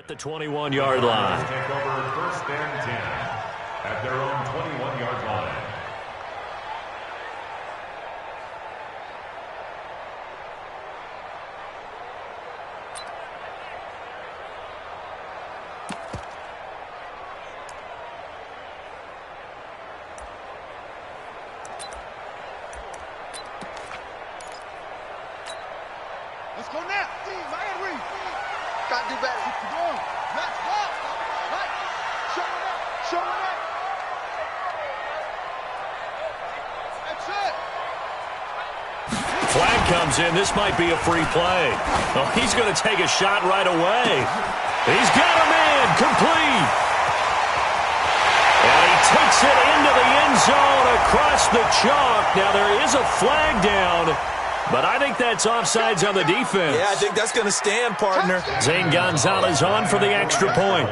At the 21-yard line. Take over first and 10 at their own 21-yard line. Let's go now. Got to do better. Keep going. Let's go. Right. Showing up. Showing up. That's it. Flag comes in. This might be a free play. Oh, he's going to take a shot right away. He's got him in. Complete. And he takes it into the end zone across the chalk. Now there is a flag down. But I think that's offsides on the defense. Yeah, I think that's going to stand, partner. Zane Gonzalez on for the extra point.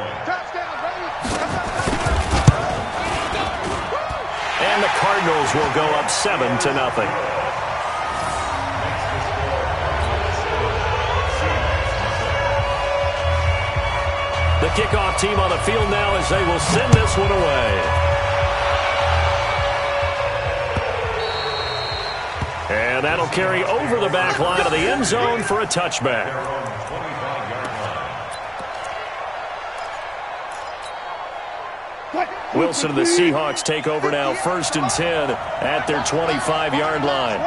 And the Cardinals will go up 7-0. The kickoff team on the field now as they will send this one away. And that'll carry over the back line of the end zone for a touchback. Wilson and the Seahawks take over now, 1st and 10 at their 25-yard line.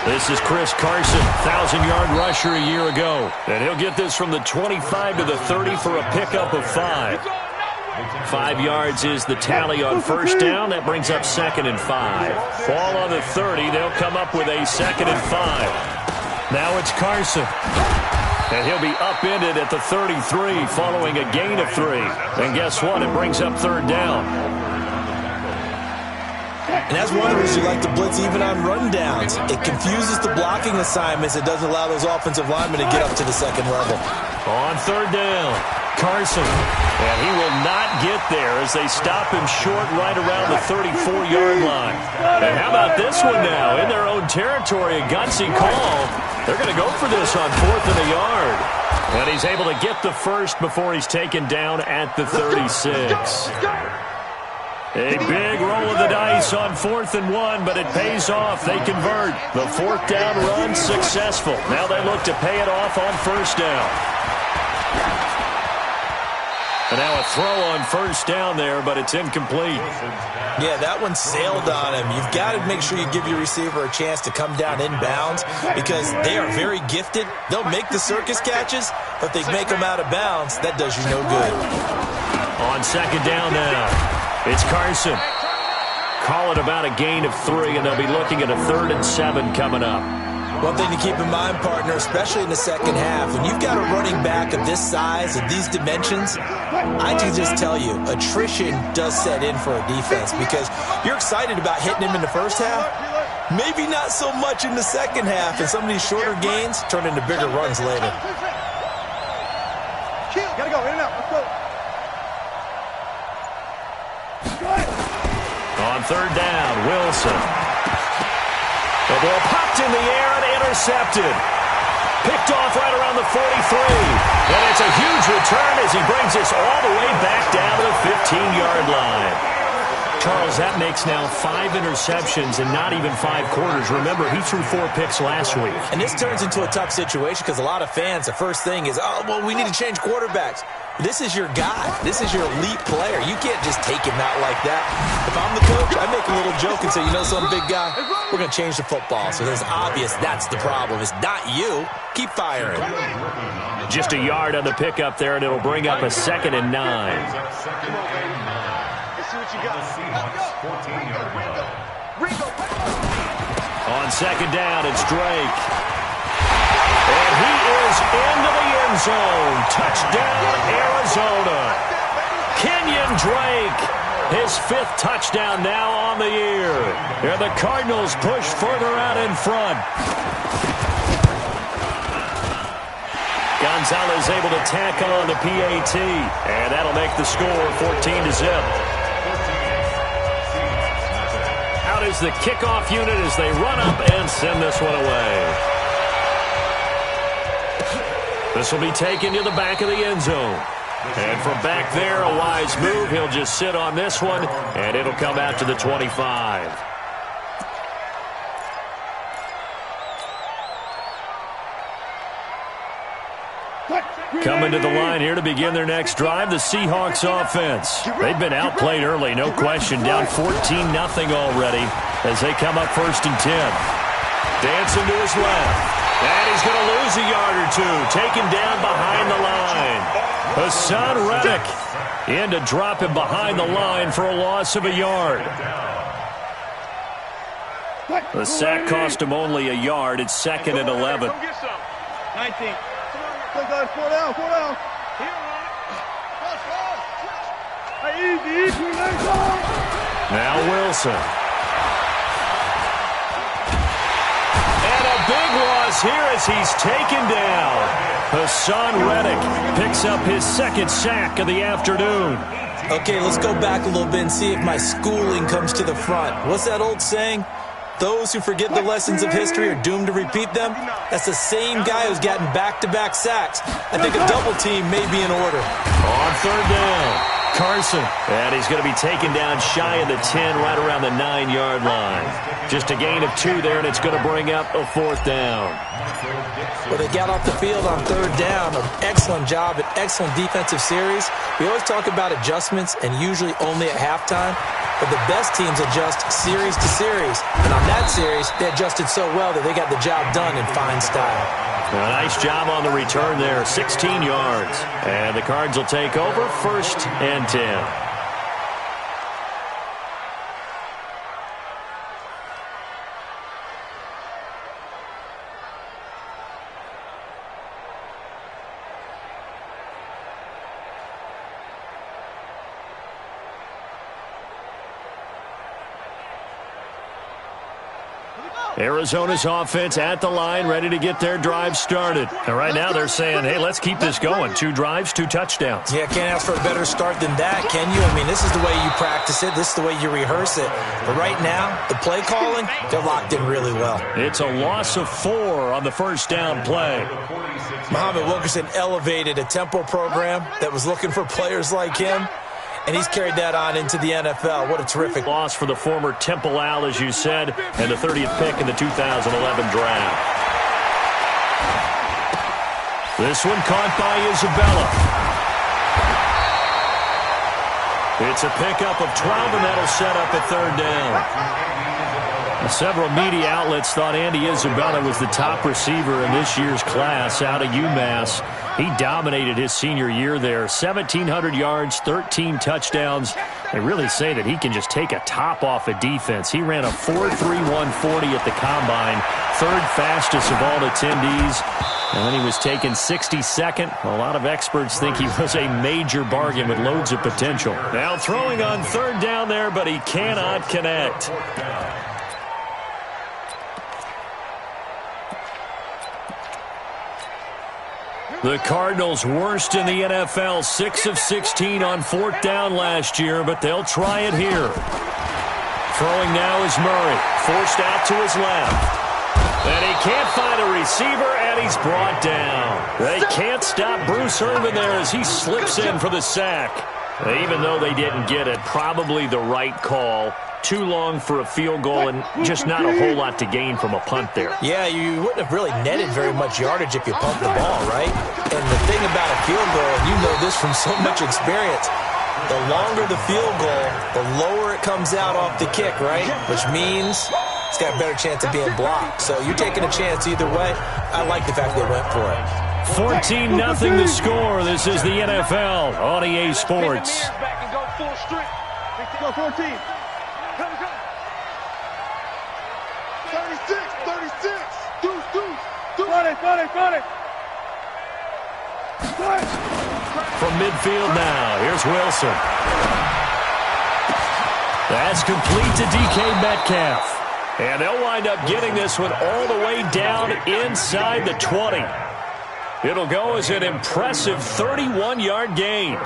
This is Chris Carson, 1,000-yard rusher a year ago. And he'll get this from the 25 to the 30 for a pickup of 5. 5 yards is the tally on first down. That brings up 2nd and 5. Ball on the 30. They'll come up with a 2nd and 5. Now it's Carson. And he'll be upended at the 33 following a gain of 3. And guess what? It brings up 3rd down. And that's one of the reasons you like to blitz even on rundowns. It confuses the blocking assignments. It doesn't allow those offensive linemen to get up to the 2nd level. On 3rd down, Carson. And he will not get there as they stop him short right around the 34-yard line. And how about this one now? In their own territory, a gutsy call. They're going to go for this on 4th and a yard. And he's able to get the first before he's taken down at the 36. A big roll of the dice on 4th and 1, but it pays off. They convert. The 4th down run successful. Now they look to pay it off on 1st down. And now a throw on 1st down there, but it's incomplete. Yeah, that one sailed on him. You've got to make sure you give your receiver a chance to come down inbounds because they are very gifted. They'll make the circus catches, but they make them out of bounds. That does you no good. On 2nd down now, it's Carson. Call it about a gain of 3, and they'll be looking at a 3rd and 7 coming up. One thing to keep in mind, partner, especially in the second half, when you've got a running back of this size and these dimensions, I can just tell you, attrition does set in for a defense because you're excited about hitting him in the first half, maybe not so much in the second half, and some of these shorter gains turn into bigger runs later. Gotta go, in and out, let's go. On 3rd down, Wilson. The ball popped in the air and intercepted. Picked off right around the 43. And it's a huge return as he brings this all the way back down to the 15-yard line. Charles, that makes now 5 interceptions in not even 5 quarters. Remember, he threw 4 picks last week. And this turns into a tough situation because a lot of fans, the first thing is, oh, well, we need to change quarterbacks. This is your guy. This is your elite player. You can't just take him out like that. If I'm the coach, I make a little joke and say, you know some big guy, we're going to change the football. So it's obvious that's the problem. It's not you. Keep firing. Just a yard on the pickup there, and it'll bring up a 2nd and 9. On 2nd down, it's Drake. And he is into the end zone. Touchdown, Arizona. Kenyon Drake, his 5th touchdown now on the year. And the Cardinals push further out in front. Gonzalez able to tack on the PAT. And that'll make the score 14-0. Out is the kickoff unit as they run up and send this one away. This will be taken to the back of the end zone. And from back there, a wise move. He'll just sit on this one, and it'll come out to the 25. Coming to the line here to begin their next drive, the Seahawks offense. They've been outplayed early, no question. Down 14-0 already as they come up 1st and 10. Dancing to his left. And he's going to lose a yard or two. Taken down behind the line. Hassan Reddick in to drop him behind the line for a loss of a yard. The sack cost him only a yard. It's 2nd and 11. 19. 4 down, 4 down. Now Wilson. And a big loss here as he's taken down. Hassan Reddick picks up his 2nd sack of the afternoon. Okay, let's go back a little bit and see if my schooling comes to the front. What's that old saying? Those who forget the lessons of history are doomed to repeat them. That's the same guy who's gotten back-to-back sacks. I think a double team may be in order. On 3rd down, Carson. And he's going to be taken down shy of the 10, right around the 9-yard line. Just a gain of 2 there, and it's going to bring up a 4th down. Well, they got off the field on 3rd down. An excellent job, an excellent defensive series. We always talk about adjustments, and usually only at halftime. But the best teams adjust series to series. And on that series, they adjusted so well that they got the job done in fine style. A nice job on the return there, 16 yards. And the Cards will take over 1st and 10. Arizona's offense at the line, ready to get their drive started. And right now they're saying, hey, let's keep this going. 2 drives, 2 touchdowns. Yeah, can't ask for a better start than that, can you? I mean, this is the way you practice it. This is the way you rehearse it. But right now, the play calling, they're locked in really well. It's a loss of 4 on the 1st down play. Muhammad Wilkerson elevated a tempo program that was looking for players like him. And he's carried that on into the NFL. What a terrific loss for the former Temple Owl, as you said, and the 30th pick in the 2011 draft. This one caught by Isabella. It's a pickup of 12, and that'll set up a 3rd down. Several media outlets thought Andy Isabella was the top receiver in this year's class out of UMass. He dominated his senior year there. 1,700 yards, 13 touchdowns. They really say that he can just take a top off a defense. He ran a 4.3140 at the Combine, 3rd fastest of all attendees. And then he was taken 62nd. A lot of experts think he was a major bargain with loads of potential. Now throwing on 3rd down there, but he cannot connect. The Cardinals worst in the NFL, 6 of 16 on 4th down last year, but they'll try it here. Throwing now is Murray, forced out to his left. And he can't find a receiver, and he's brought down. They can't stop Bruce Irvin there as he slips in for the sack. Even though they didn't get it, probably the right call. Too long for a field goal and just not a whole lot to gain from a punt there. Yeah, you wouldn't have really netted very much yardage if you pumped the ball, right? And the thing about a field goal, and you know this from so much experience, the longer the field goal, the lower it comes out off the kick, right? Which means it's got a better chance of being blocked. So you're taking a chance either way. I like the fact they went for it. 14-0 the score. This is the NFL on EA Sports. Go 14. 36. Deuce. Got it. From midfield now, here's Wilson. That's complete to DK Metcalf. And they'll wind up getting this one all the way down inside the 20. It'll go as an impressive 31-yard gain.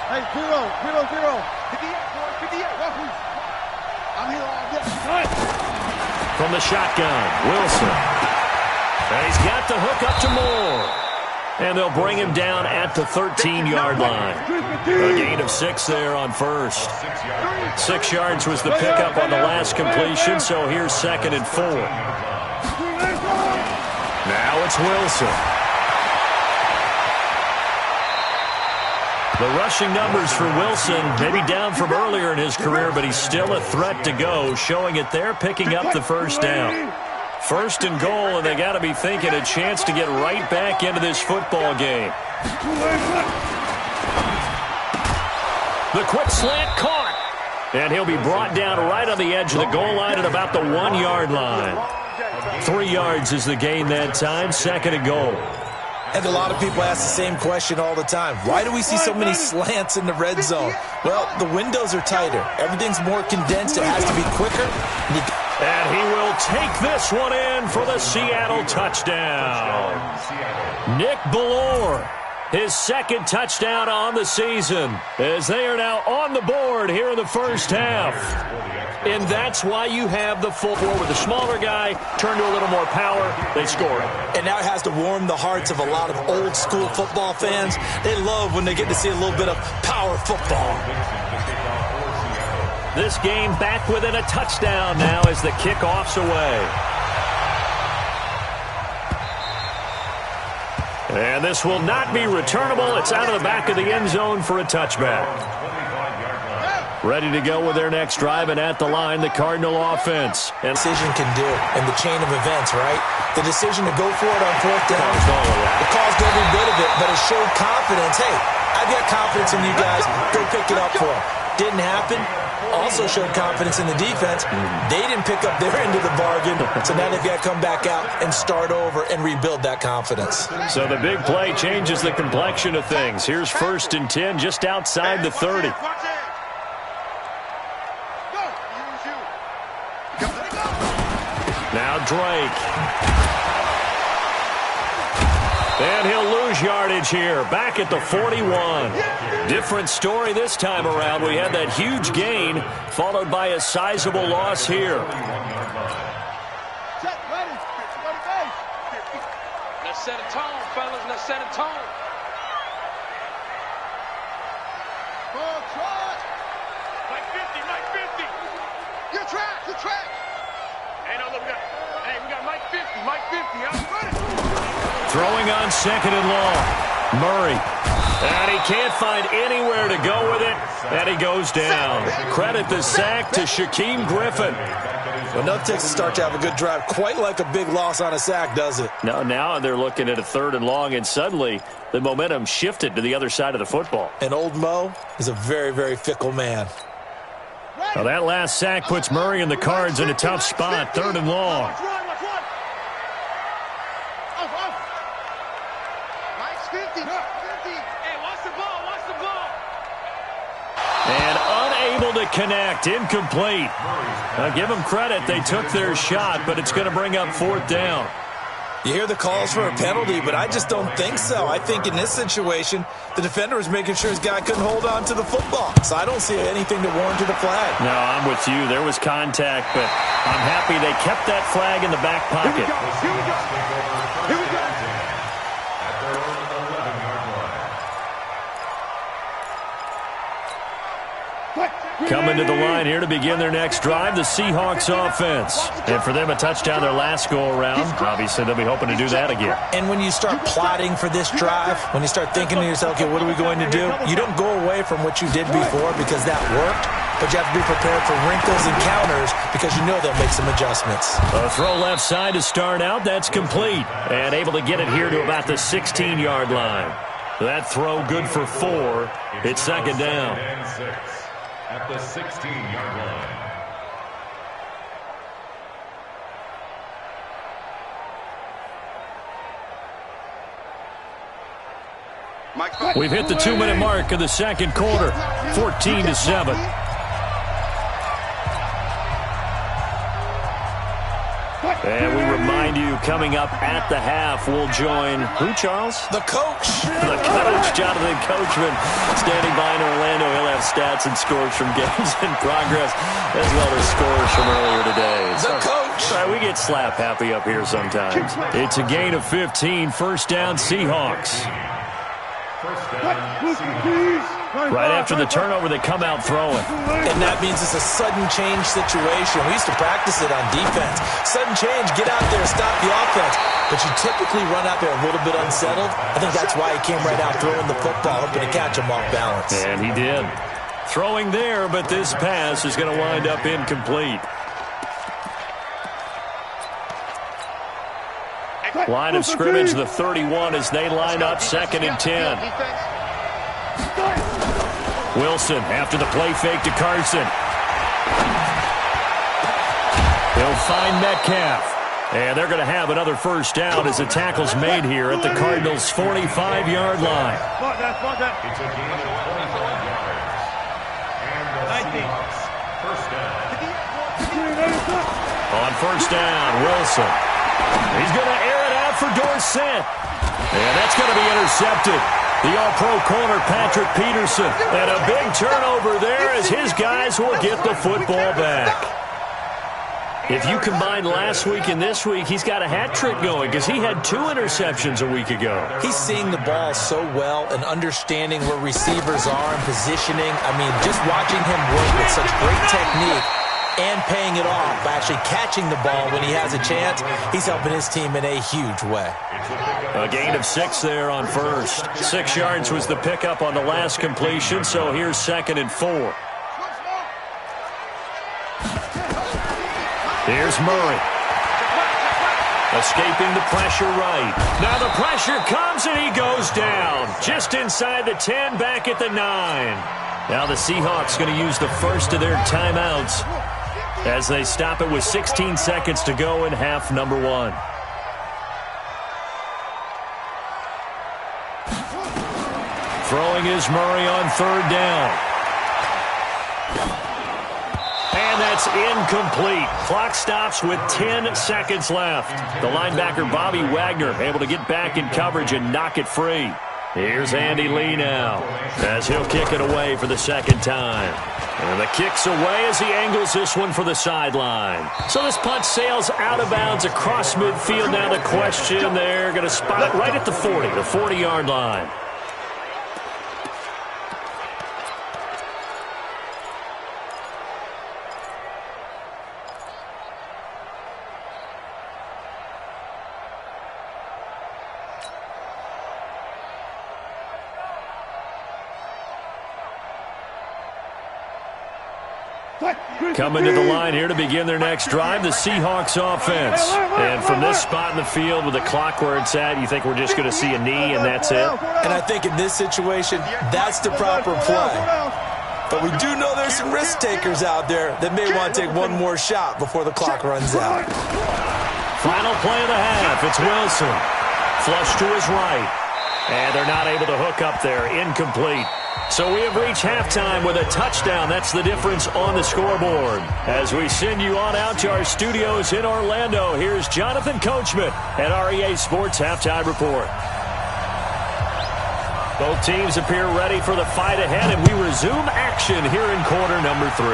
Hey, 0. 58. I'm here all day. From the shotgun, Wilson. And he's got the hook up to Moore. And they'll bring him down at the 13-yard line. A gain of 6 there on first. 6 yards was the pickup on the last completion, so here's 2nd and 4. Now it's Wilson. The rushing numbers for Wilson, maybe down from earlier in his career, but he's still a threat to go, showing it there, picking up the first down. 1st and goal, and they got to be thinking a chance to get right back into this football game. The quick slant caught. And he'll be brought down right on the edge of the goal line at about the 1-yard line. 3 yards is the gain that time, 2nd and goal. And a lot of people ask the same question all the time. Why do we see so many slants in the red zone? Well, the windows are tighter. Everything's more condensed. It has to be quicker. And he will take this one in for the Seattle touchdown. Nick Bellore, his 2nd touchdown on the season, as they are now on the board here in the first half. And that's why you have the full four with the smaller guy, turn to a little more power, they score. And now it has to warm the hearts of a lot of old-school football fans. They love when they get to see a little bit of power football. This game back within a touchdown now as the kickoff's away. And this will not be returnable. It's out of the back of the end zone for a touchback. Ready to go with their next drive, and at the line, the Cardinal offense. And decision can do in the chain of events, right? The decision to go for it on 4th down. It caused every bit of it, but it showed confidence. Hey, I've got confidence in you guys. Go pick it up for them. Didn't happen. Also showed confidence in the defense. They didn't pick up their end of the bargain, so now they've got to come back out and start over and rebuild that confidence. So the big play changes the complexion of things. Here's 1st and 10 just outside the 30. Now Drake. And he'll lose yardage here, back at the 41. Different story this time around. We had that huge gain, followed by a sizable loss here. Let's set a tone, fellas. Let's set a tone. Mike 50, Mike 50. Your track, your track. Hey, no, look, we got Mike 50, Mike 50. I'm ready. Throwing on 2nd and long. Murray. And he can't find anywhere to go with it. And he goes down. Credit the sack to Shaquem Griffin. Well, no takes a start to have a good drive. Quite like a big loss on a sack, does it? No, now they're looking at a 3rd and long, and suddenly the momentum shifted to the other side of the football. And old Mo is a very, very fickle man. Now that last sack puts Murray and the Cards in a tough spot. 3rd and long. And unable to connect. Incomplete. Now give them credit. They took their shot, but it's going to bring up 4th down. You hear the calls for a penalty, but I just don't think so. I think in this situation, the defender was making sure his guy couldn't hold on to the football. So I don't see anything to warrant the flag. No, I'm with you. There was contact, but I'm happy they kept that flag in the back pocket. Here we go. Here we go. Coming to the line here to begin their next drive, the Seahawks offense. And for them, a touchdown their last go-around. Obviously, they'll be hoping to do that again. And when you start plotting for this drive, when you start thinking to yourself, okay, what are we going to do? You don't go away from what you did before because that worked, but you have to be prepared for wrinkles and counters because you know they'll make some adjustments. A throw left side to start out. That's complete. And able to get it here to about the 16-yard line. That throw good for 4. It's 2nd down. At the 16-yard line. We've hit the 2-minute mark of the second quarter. 14-7. And we remind you, coming up at the half, we'll join who, Charles? The coach. The coach, Jonathan Coachman, standing by in Orlando. He'll have stats and scores from games in progress, as well as scores from earlier today. The coach. All right, we get slap happy up here sometimes. It's a gain of 15, first down Seahawks. Right after the turnover, they come out throwing. And that means it's a sudden change situation. We used to practice it on defense. Sudden change, get out there, stop the offense. But you typically run out there a little bit unsettled. I think that's why he came right out throwing the football, hoping to catch him off balance. And he did. Throwing there, but this pass is going to wind up incomplete. Line of scrimmage, the 31, as they line up 2nd and 10. Wilson after the play fake to Carson. He'll find Metcalf. And they're going to have another first down as the tackle's made here at the Cardinals' 45-yard line. It's a gain of 25 yards. And the Seahawks, first down. On first down, Wilson. He's going to air it out for Dorsett. And that's going to be intercepted. The all-pro corner, Patrick Peterson. And a big turnover there as his guys will get the football back. If you combine last week and this week, he's got a hat trick going because he had 2 interceptions a week ago. He's seeing the ball so well and understanding where receivers are and positioning. I mean, just watching him work with such great technique and paying it off by actually catching the ball when he has a chance, he's helping his team in a huge way. A gain of 6 there on first. 6 yards was the pickup on the last completion, so here's 2nd and 4. Here's Murray. Escaping the pressure right. Now the pressure comes and he goes down. Just inside the 10, back at the 9. Now the Seahawks going to use the first of their timeouts as they stop it with 16 seconds to go in half number 1. Throwing is Murray on 3rd down. And that's incomplete. Clock stops with 10 seconds left. The linebacker, Bobby Wagner, able to get back in coverage and knock it free. Here's Andy Lee now as he'll kick it away for the 2nd time. And the kick's away as he angles this one for the sideline. So this punt sails out of bounds across midfield. Now the question, they're going to spot it right at the 40, the 40-yard line. Coming to the line here to begin their next drive, the Seahawks offense. And from this spot in the field with the clock where it's at, you think we're just going to see a knee and that's it? And I think in this situation, that's the proper play. But we do know there's some risk takers out there that may want to take one more shot before the clock runs out. Final play of the half, it's Wilson. Flush to his right. And they're not able to hook up there, incomplete. So we have reached halftime with a touchdown. That's the difference on the scoreboard. As we send you on out to our studios in Orlando, here's Jonathan Coachman at REA Sports Halftime Report. Both teams appear ready for the fight ahead, and we resume action here in quarter number 3.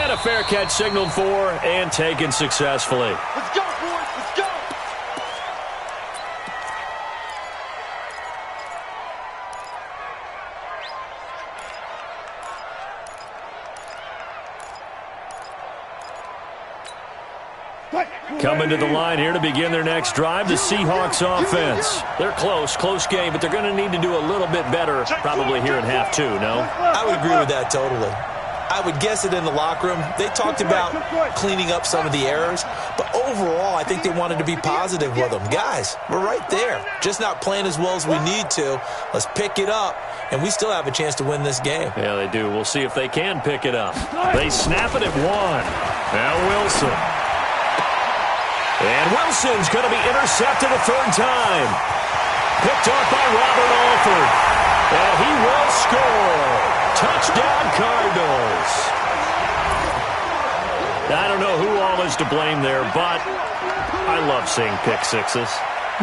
And a fair catch signaled for and taken successfully. Let's go, boys. Let's go. Coming to the line here to begin their next drive, the Seahawks offense. They're close game, but they're going to need to do a little bit better probably here in half 2, no? I would agree with that totally. I would guess it in the locker room. They talked about cleaning up some of the errors, but overall, I think they wanted to be positive with them. Guys, we're right there. Just not playing as well as we need to. Let's pick it up, and we still have a chance to win this game. Yeah, they do. We'll see if they can pick it up. They snap it at 1. Now Wilson. And Wilson's going to be intercepted a 3rd time. Picked off by Robert Alford. And he will score. Touchdown, Cardinals. I don't know who all is to blame there, but I love seeing pick sixes.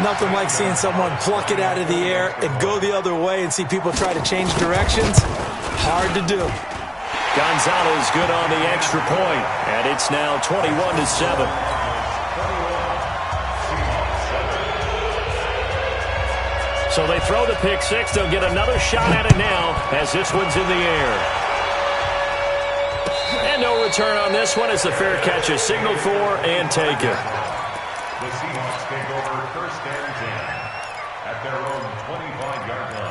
Nothing like seeing someone pluck it out of the air and go the other way and see people try to change directions. Hard to do. Gonzalez good on the extra point, and it's now 21-7. So they throw the pick six. They'll get another shot at it now as this one's in the air. And no return on this one as the fair catch is signaled for and taken. The Seahawks take over first and 10 at their own 25-yard line.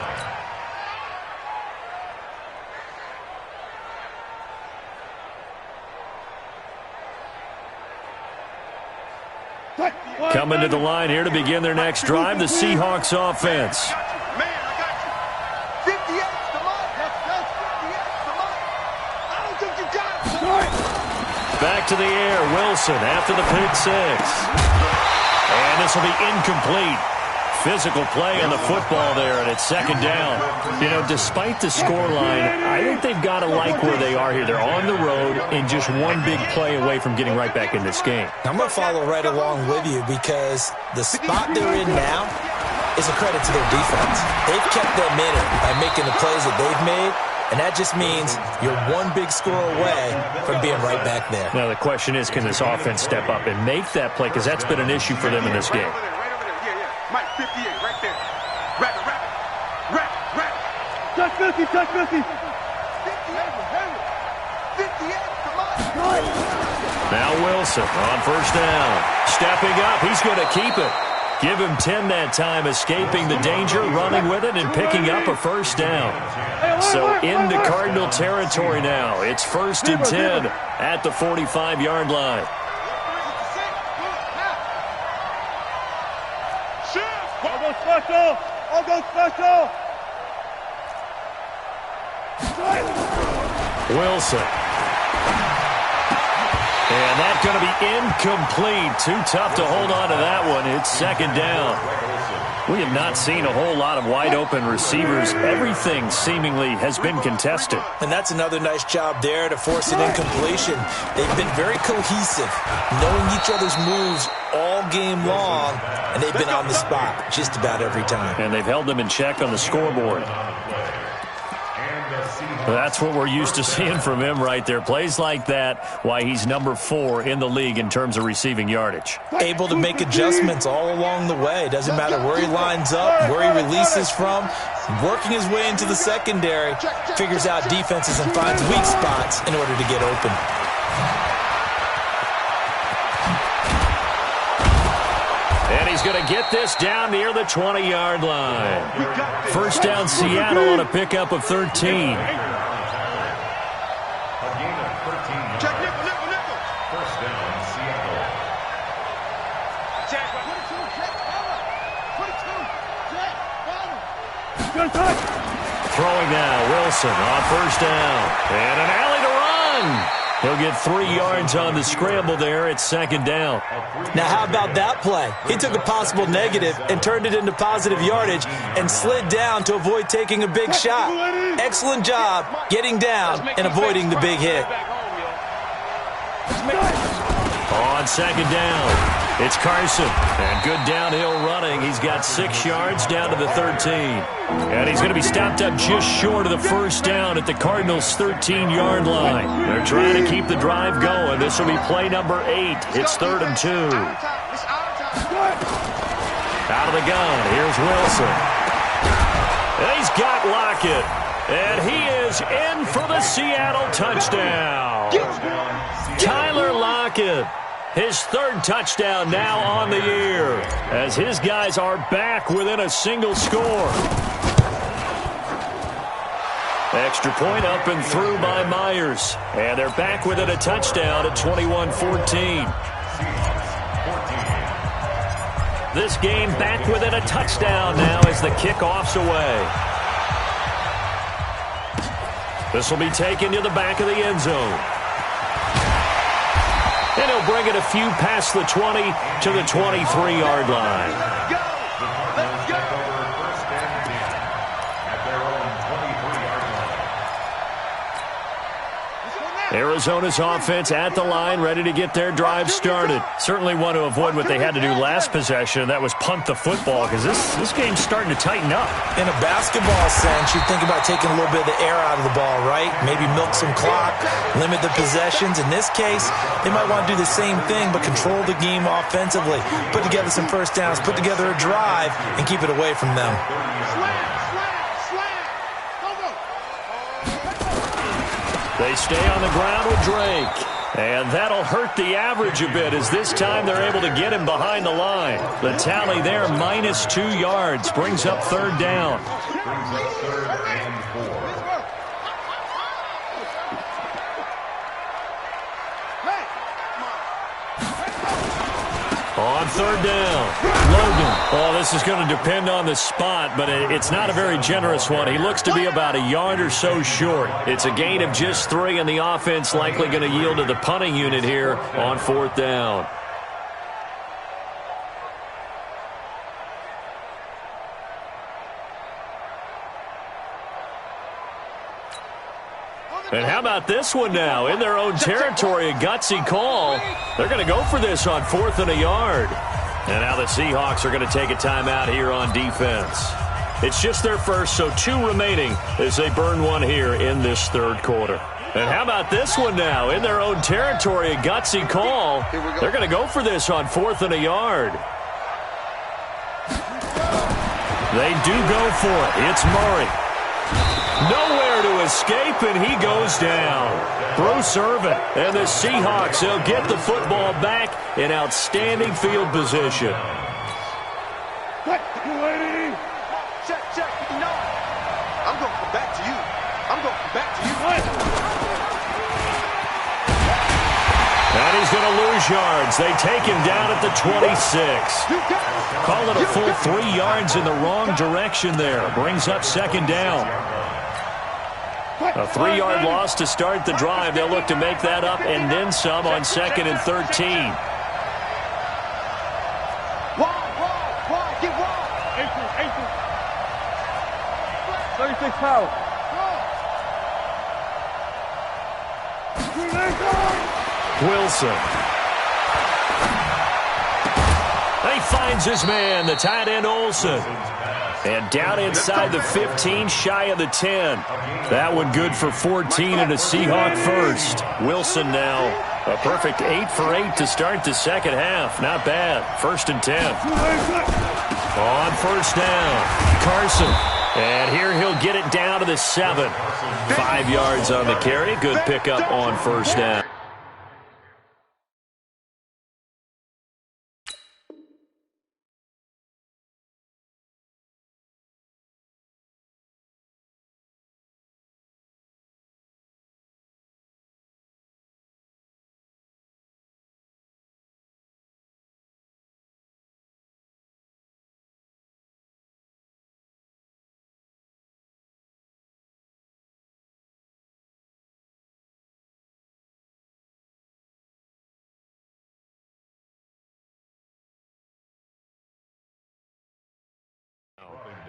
Coming to the line here to begin their next drive, the Seahawks offense. Man, I got you. 58 to mine. That's 58 to mine. I don't think you got it. Back to the air, Wilson after the pick six. And this will be incomplete. Physical play on the football there, and it's second down. You know, despite the scoreline, I think they've got to like where they are here. They're on the road and just one big play away from getting right back in this game. I'm going to follow right along with you because the spot they're in now is a credit to their defense. They've kept them in it by making the plays that they've made, and that just means you're one big score away from being right back there. Now the question is, can this offense step up and make that play? Because that's been an issue for them in this game. Mike, 58, right there. Wrap it. Touch 50, touch 50. 58, come on. Now Wilson on first down. Stepping up, he's going to keep it. Give him 10 that time, escaping the danger, running with it, and picking up a first down. So into Cardinal territory now. It's first and 10 at the 45-yard line. I'll go special. Wilson. And that's going to be incomplete. Too tough to hold on to that one. It's second down. We have not seen a whole lot of wide-open receivers. Everything seemingly has been contested. And that's another nice job there to force an incompletion. They've been very cohesive, knowing each other's moves all game long, and they've been on the spot just about every time. And they've held them in check on the scoreboard. That's what we're used to seeing from him right there. Plays like that, why he's number 4 in the league in terms of receiving yardage. Able to make adjustments all along the way. Doesn't matter where he lines up, where he releases from. Working his way into the secondary, figures out defenses and finds weak spots in order to get open. And he's going to get this down near the 20-yard line. First down Seattle on a pickup of 13. Check nickel. First down, Seattle. Check 22, Check. Throwing now, Wilson on first down. And an alley to run. He'll get 3 yards on the scramble there. It's second down. Now, how about that play? He took a possible negative and turned it into positive yardage and slid down to avoid taking a big shot. Excellent job getting down and avoiding the big hit. On second down, it's Carson. And good downhill running. He's got 6 yards down to the 13. And he's going to be stopped up just short of the first down at the Cardinals' 13-yard line. They're trying to keep the drive going. This will be play number 8. It's 3rd and 2. Out of the gun, here's Wilson. And he's got Lockett. And he is in for the Seattle touchdown. Tyler Lockett. His 3rd touchdown now on the year as his guys are back within a single score. Extra point up and through by Myers. And they're back within a touchdown at 21-14. This game back within a touchdown now as the kickoff's away. This will be taken to the back of the end zone. And he'll bring it a few past the 20 to the 23-yard line. Let's go. First and 10 at their own 23-yard Arizona's offense at the line, ready to get their drive started. Certainly want to avoid what they had to do last possession, and that was punt the football, because this game's starting to tighten up. In a basketball sense, you think about taking a little bit of the air out of the ball, right? Maybe milk some clock, limit the possessions. In this case, they might want to do the same thing, but control the game offensively. Put together some first downs, put together a drive, and keep it away from them. They stay on the ground with Drake. And that'll hurt the average a bit, as this time they're able to get him behind the line. The tally there, -2 yards, brings up third down. Brings up 3rd and 4. On third down, Logan. Oh, this is going to depend on the spot, but it's not a very generous one. He looks to be about a yard or so short. It's a gain of just 3, and the offense likely going to yield to the punting unit here on 4th down. And how about this one now? In their own territory, a gutsy call. They're going to go for this on 4th and a yard. And now the Seahawks are going to take a timeout here on defense. It's just their first, so 2 remaining as they burn one here in this 3rd quarter. And how about this one now? In their own territory, a gutsy call. They're going to go for this on 4th and a yard. They do go for it. It's Murray. Nowhere to escape, and he goes down. Bruce Irvin and the Seahawks, they'll get the football back in outstanding field position. Check. No. I'm going to come back to you. And he's going to lose yards. They take him down at the 26. Call it a full 3 yards in the wrong direction there. Brings up 2nd down. A 3-yard loss to start the drive. They'll look to make that up and then some on 2nd and 13. Wide. Get wide. 36 power. Wilson. He finds his man, the tight end Olsen. And down inside the 15, shy of the 10. That one good for 14 and a Seahawk first. Wilson now a perfect 8 for 8 to start the 2nd half. Not bad. 1st and 10. On 1st down, Carson. And here he'll get it down to the 7. 5 yards on the carry. Good pickup on 1st down.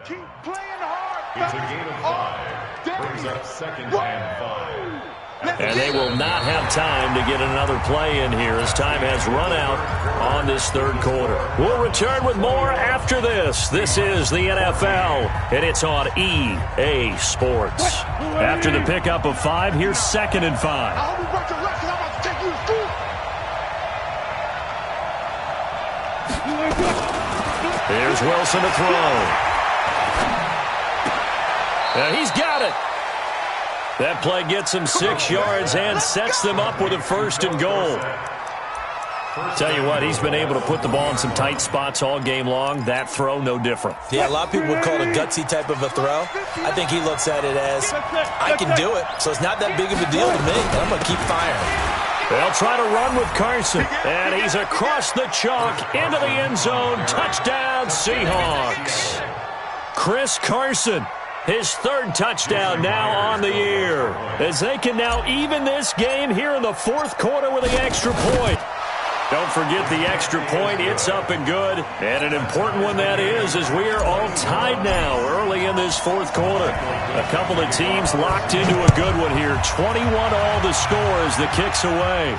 Keep playing hard. It's a gain of 5. Brings up 2nd and 5. And they will not have time to get another play in here as time has run out on this 3rd quarter. We'll return with more after this. This is the NFL, and it's on EA Sports. After the pickup of 5, here's 2nd and 5. I hope you brought your record. I'm about to take you to school. Here's Wilson to throw. And he's got it. That play gets him 6 yards and sets them up with a 1st and goal. Tell you what, he's been able to put the ball in some tight spots all game long. That throw, no different. Yeah, a lot of people would call it a gutsy type of a throw. I think he looks at it as, I can do it, so it's not that big of a deal to me. I'm going to keep firing. They'll try to run with Carson, and he's across the chalk into the end zone. Touchdown, Seahawks. Chris Carson, his 3rd touchdown now on the year, as they can now even this game here in the 4th quarter with the extra point. Don't forget the extra point. It's up and good. And an important one that is, as we are all tied now early in this fourth quarter. A couple of teams locked into a good one here. 21 all the score as the kick's away.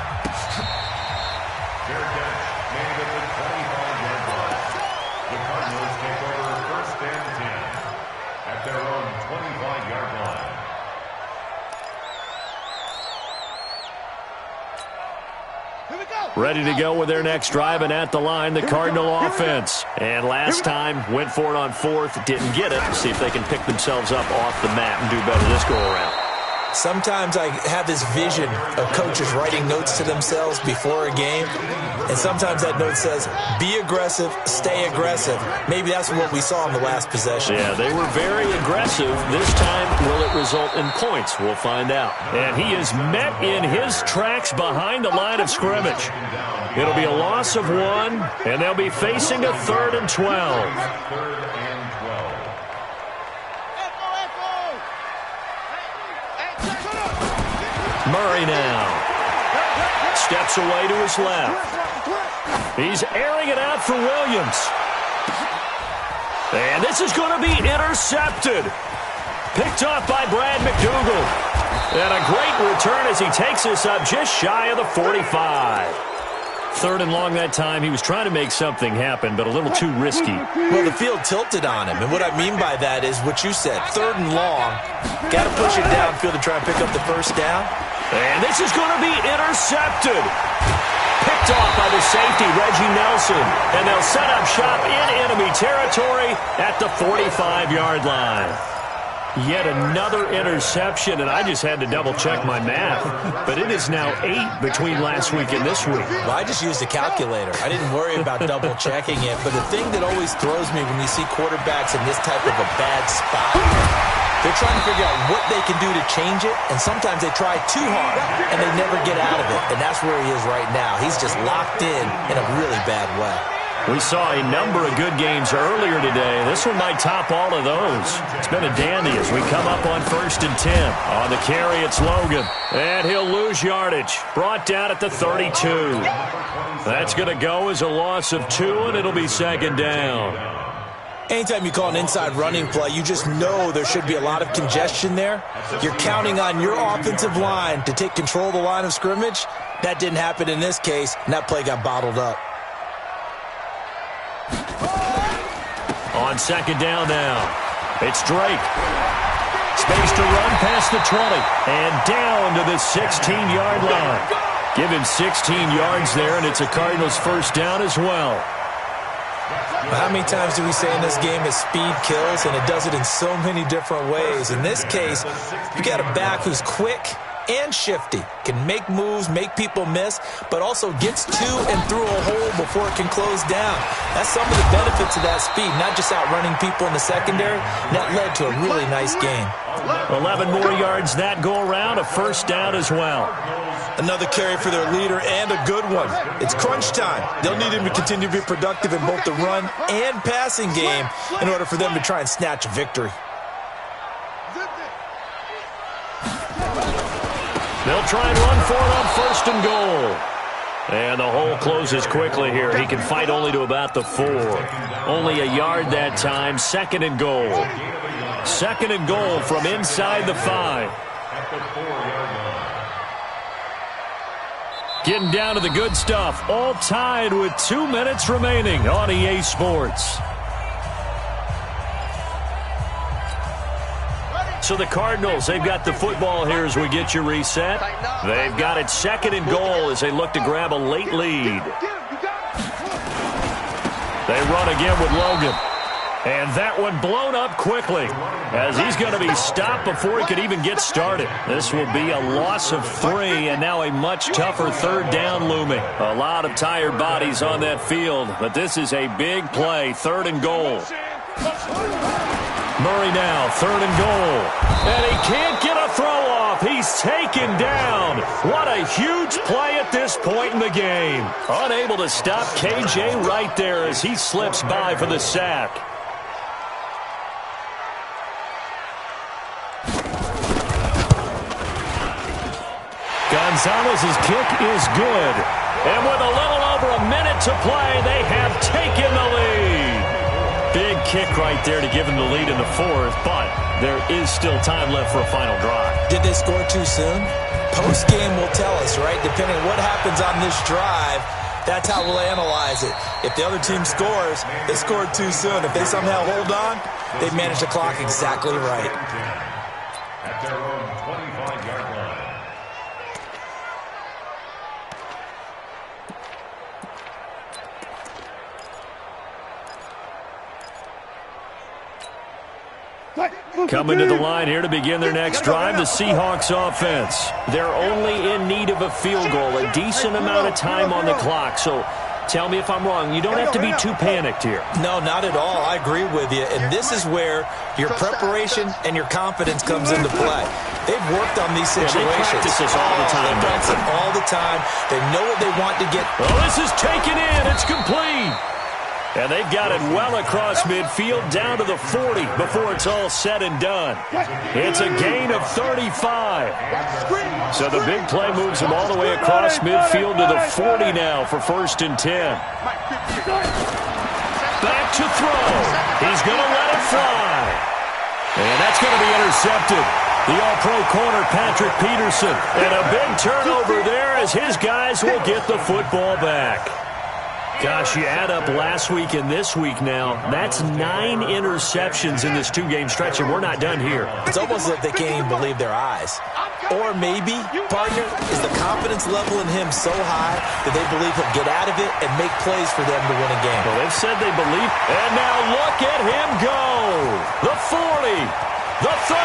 Ready to go with their next drive, and at the line, the Cardinal offense. And last time, went for it on fourth, didn't get it. See if they can pick themselves up off the mat and do better this go-around. Sometimes I have this vision of coaches writing notes to themselves before a game, and sometimes that note says, be aggressive, stay aggressive. Maybe that's what we saw in the last possession. Yeah, they were very aggressive. This time, will it result in points? We'll find out. And he is met in his tracks behind the line of scrimmage. It'll be a loss of 1, and they'll be facing a 3rd and 12. Murray now steps away to his left. He's airing it out for Williams. And this is going to be intercepted. Picked off by Brad McDougal. And a great return as he takes this up just shy of the 45. 3rd and long that time. He was trying to make something happen, but a little too risky. Well, the field tilted on him, and what I mean by that is what you said. 3rd and long. Got to push it downfield to try and pick up the first down. And this is going to be intercepted. Picked off by the safety, Reggie Nelson. And they'll set up shop in enemy territory at the 45-yard line. Yet another interception, and I just had to double-check my math. But it is now 8 between last week and this week. Well, I just used a calculator. I didn't worry about double-checking it. But the thing that always throws me when you see quarterbacks in this type of a bad spot, they're trying to figure out what they can do to change it, and sometimes they try too hard, and they never get out of it. And that's where he is right now. He's just locked in a really bad way. We saw a number of good games earlier today. This one might top all of those. It's been a dandy as we come up on 1st and 10. On the carry, it's Logan. And he'll lose yardage. Brought down at the 32. That's going to go as a loss of 2, and it'll be 2nd down. Anytime you call an inside running play, you just know there should be a lot of congestion there. You're counting on your offensive line to take control of the line of scrimmage. That didn't happen in this case, and that play got bottled up. On 2nd down now, it's Drake. Space to run past the 20 and down to the 16-yard line. Give him 16 yards there, and it's a Cardinals first down as well. How many times do we say in this game that speed kills, and it does it in so many different ways? In this case, you got a back who's quick and shifty, can make moves, make people miss, but also gets to and through a hole before it can close down. That's some of the benefits of that speed, not just outrunning people in the secondary. That led to a really nice game. 11 more yards that go around, a first down as well. Another carry for their leader, and a good one. It's crunch time. They'll need him to continue to be productive in both the run and passing game in order for them to try and snatch a victory. They'll try and run for it on 1st and goal. And the hole closes quickly here. He can fight only to about the 4. Only a yard that time. 2nd and goal. 2nd and goal from inside the 5. Getting down to the good stuff. All tied with 2 minutes remaining on EA Sports. So the Cardinals, they've got the football here as we get you reset. They've got it 2nd and goal as they look to grab a late lead. They run again with Logan. And that one blown up quickly as he's going to be stopped before he could even get started. This will be a loss of 3 and now a much tougher 3rd down looming. A lot of tired bodies on that field, but this is a big play. 3rd and goal. Murray now, 3rd and goal. And he can't get a throw off. He's taken down. What a huge play at this point in the game. Unable to stop KJ right there as he slips by for the sack. Gonzalez's kick is good. And with a little over a minute to play, they have taken the lead. Big kick right there to give them the lead in the fourth, but there is still time left for a final drive. Did they score too soon? Post-game will tell us, right? Depending on what happens on this drive, that's how we'll analyze it. If the other team scores, they scored too soon. If they somehow hold on, they manage the clock exactly right. At their own 25-yard line. Coming to the line here to begin their next drive, the Seahawks offense. They're only in need of a field goal, a decent amount of time on the clock. So tell me if I'm wrong. You don't have to be too panicked here. No, not at all. I agree with you. And this is where your preparation and your confidence comes into play. They've worked on these situations. Yeah, they practice this all the time. They practice it all the time. They know what they want to get. Well, this is taken in. It's complete. And they've got it well across midfield down to the 40 before it's all said and done. It's a gain of 35. So the big play moves them all the way across midfield to the 40 now for 1st and 10. Back to throw. He's going to let it fly. And that's going to be intercepted. The all-pro corner, Patrick Peterson. And a big turnover there as his guys will get the football back. Gosh, you add up last week and this week now, that's 9 interceptions in this 2-game stretch, and we're not done here. It's almost like they can't even believe their eyes. Or maybe, partner, is the confidence level in him so high that they believe he'll get out of it and make plays for them to win a game. Well, they've said they believe. And now look at him go. The 40, the 30,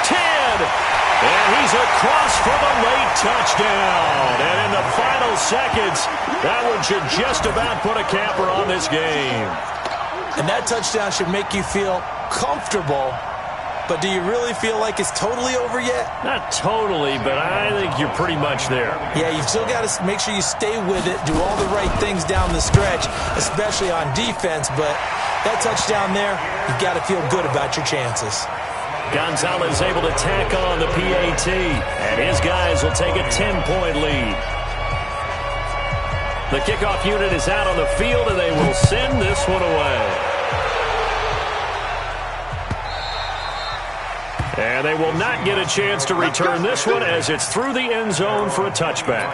10. And he's across for the late touchdown. And in the final seconds, that one should just about put a capper on this game. And that touchdown should make you feel comfortable. But do you really feel like it's totally over yet? Not totally, but I think you're pretty much there. Yeah, you've still got to make sure you stay with it, do all the right things down the stretch, especially on defense. But that touchdown there, you've got to feel good about your chances. Gonzalez able to tack on the PAT, and his guys will take a 10-point lead. The kickoff unit is out on the field, and they will send this one away. And they will not get a chance to return this one as it's through the end zone for a touchback.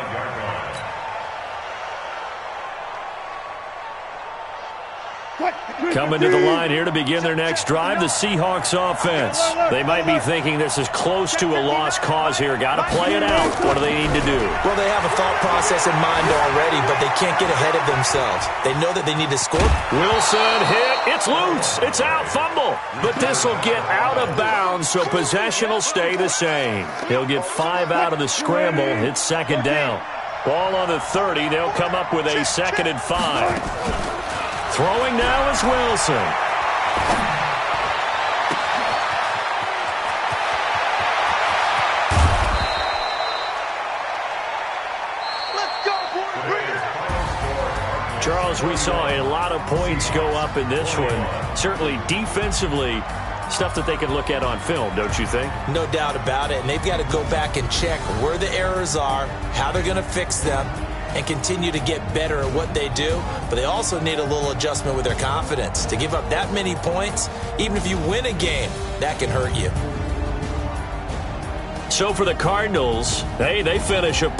Coming to the line here to begin their next drive, the Seahawks offense. They might be thinking this is close to a lost cause here. Got to play it out. What do they need to do? Well, they have a thought process in mind already, but they can't get ahead of themselves. They know that they need to score. Wilson hit. It's loose. It's out. Fumble. But this will get out of bounds, so possession will stay the same. He'll get 5 out of the scramble. It's 2nd down. Ball on the 30. They'll come up with a 2nd and 5. Throwing now is Wilson. Let's go, boys. Charles, we saw a lot of points go up in this one. Certainly defensively, stuff that they can look at on film, don't you think? No doubt about it. And they've got to go back and check where the errors are, how they're going to fix them, and continue to get better at what they do. But they also need a little adjustment with their confidence. To give up that many points, even if you win a game, that can hurt you. So for the Cardinals, they finish a